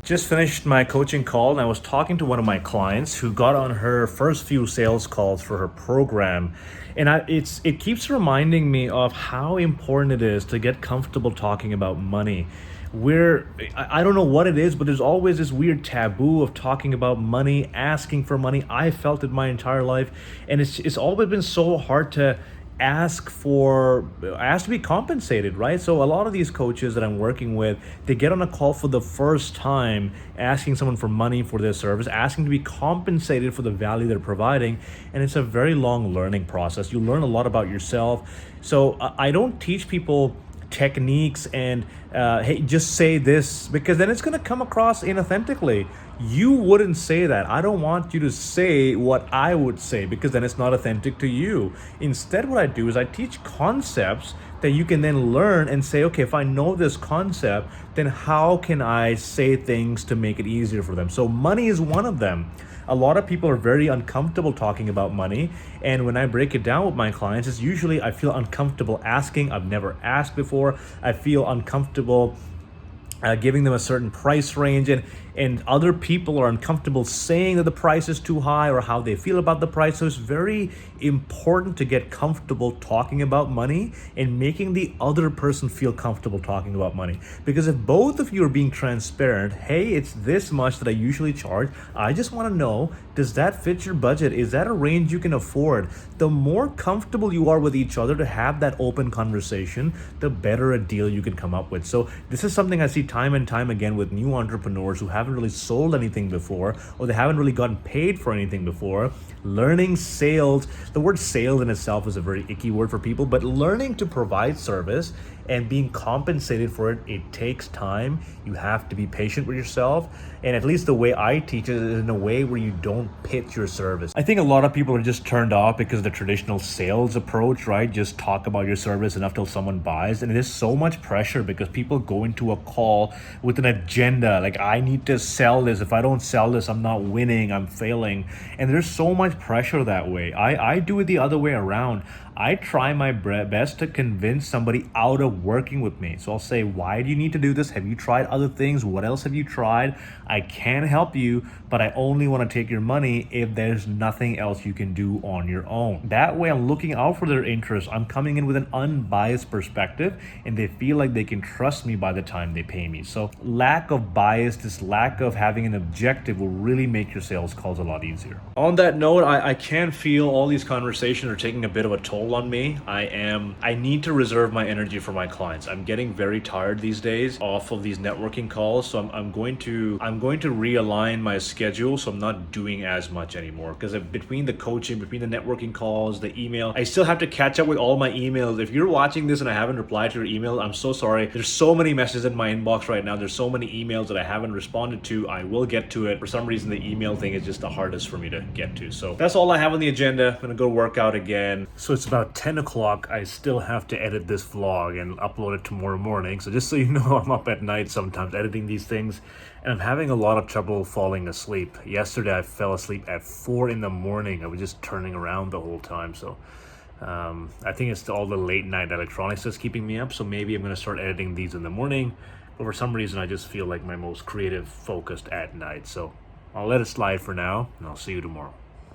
Just finished my coaching call and I was talking to one of my clients who got on her first few sales calls for her program. And it keeps reminding me of how important it is to get comfortable talking about money. I don't know what it is, but there's always this weird taboo of talking about money, asking for money. I felt it my entire life, and it's always been so hard to ask to be compensated, right? So a lot of these coaches that I'm working with, they get on a call for the first time asking someone for money for their service, asking to be compensated for the value they're providing, and it's a very long learning process. You learn a lot about yourself. So I don't teach people techniques and hey, just say this, because then it's going to come across inauthentically. You wouldn't say that. I don't want you to say what I would say, because then it's not authentic to you. Instead, what I do is I teach concepts that you can then learn and say, okay, if I know this concept, then how can I say things to make it easier for them? So money is one of them. A lot of people are very uncomfortable talking about money, and when I break it down with my clients, it's usually I feel uncomfortable asking. I've never asked before. I feel uncomfortable giving them a certain price range, and other people are uncomfortable saying that the price is too high or how they feel about the price. So it's very important to get comfortable talking about money and making the other person feel comfortable talking about money, because if both of you are being transparent, hey, it's this much that I usually charge, I just want to know, does that fit your budget? Is that a range you can afford? The more comfortable you are with each other to have that open conversation, the better a deal you can come up with. So this is something I see time and time again with new entrepreneurs who haven't really sold anything before, or they haven't really gotten paid for anything before. Learning sales, the word sales in itself is a very icky word for people, but learning to provide service and being compensated for it, it takes time. You have to be patient with yourself. And at least the way I teach it is in a way where you don't pitch your service. I think a lot of people are just turned off because of the traditional sales approach, right? Just talk about your service enough till someone buys. And it is so much pressure because people go into a call with an agenda. Like, I need to sell this. If I don't sell this, I'm not winning, I'm failing. And there's so much pressure that way. I do it the other way around. I try my best to convince somebody out of working with me. So I'll say, why do you need to do this? Have you tried other things? What else have you tried? I can help you, but I only want to take your money if there's nothing else you can do on your own. That way I'm looking out for their interests. I'm coming in with an unbiased perspective, and they feel like they can trust me by the time they pay me. So lack of bias, this lack of having an objective will really make your sales calls a lot easier. On that note, I can feel all these conversations are taking a bit of a toll on me. I need to reserve my energy for my clients. I'm getting very tired these days off of these networking calls, so I'm going to realign my schedule so I'm not doing as much anymore, because between the coaching, between the networking calls, the email, I still have to catch up with all my emails. If you're watching this and I haven't replied to your email, I'm so sorry. There's so many messages in my inbox right now. There's so many emails that I haven't responded to. I will get to it. For some reason, the email thing is just the hardest for me to get to. So that's all I have on the agenda. I'm gonna go work out again. So it's about 10 o'clock. I still have to edit this vlog and upload it tomorrow morning. So just so you know, I'm up at night sometimes editing these things, and I'm having a lot of trouble falling asleep. Yesterday I fell asleep at 4 in the morning. I was just turning around the whole time. So I think it's all the late night electronics that's keeping me up. So maybe I'm gonna start editing these in the morning, but for some reason I just feel like my most creative focused at night. So I'll let it slide for now, and I'll see you tomorrow.